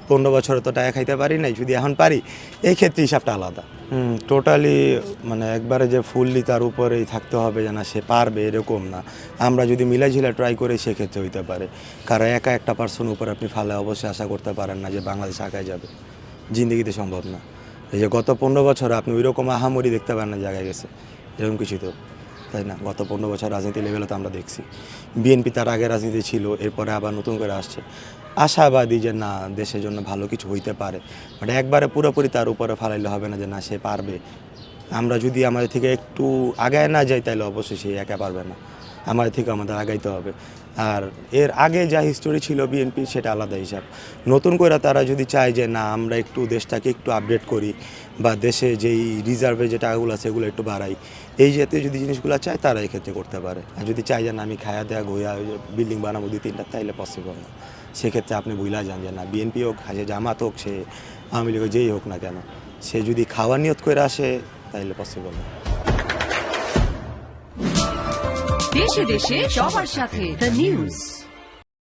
15 বছরে তো টাকা খাইতে পারি নাই, যদি এখন পারি এই ক্ষেত্রে হিসাবটা আলাদা। টোটালি মানে একবারে যে ফুললি তার উপরেই থাকতে হবে যে না সে পারবে এরকম না। আমরা যদি মিলাঝিলা ট্রাই করি সেক্ষেত্রে হইতে পারে, কারণ একা একটা পার্সন উপর আপনি ফালে অবশ্যই আশা করতে পারেন না যে বাংলাদেশ আগায় যাবে, জিন্দগিতে সম্ভব না। এই যে গত 15 বছর আপনি ওইরকম আহামরি দেখতে পারেন না জায়গায় গেছে এরকম কিছু, তো তাই না? গত 15 বছর রাজনীতি লেভেলে তো আমরা দেখছি বিএনপি তার আগে রাজনীতি ছিল, এরপরে আবার নতুন করে আসছে, আশাবাদী যে না দেশের জন্য ভালো কিছু হইতে পারে। বাট একবারে পুরোপুরি তার উপরে ফালাইলে হবে না যে না সে পারবে। আমরা যদি আমাদের থেকে একটু আগায় না যাই তাহলে অবশ্যই সে একা পারবে না, আমাদের থেকে আমাদের আগাইতে হবে। আর এর আগে যা হিস্টোরি ছিল বিএনপি সেটা আলাদা হিসাব। নতুন করে তারা যদি চায় যে না আমরা একটু দেশটাকে একটু আপডেট করি বা দেশে যেই রিজার্ভে যে টাকাগুলো আছে সেগুলো একটু বাড়াই, এই জাতীয় যদি জিনিসগুলো চায় তারা এক্ষেত্রে করতে পারে। আর যদি চাই যে না আমি খায়া দেয়া ঘুয়া বিল্ডিং বানাবো 2-3টা, তাইলে পসিবল না। সেক্ষেত্রে আপনি বুঝলা যান যে না বিএনপি হোক, সে জামাত হোক, সে আওয়ামী লীগ যেই হোক না কেন, সে যদি খাওয়া নিয়ত করে আসে তাইলে পসিবল না। দেশে দেশে সবার সাথে দ্য নিউজ।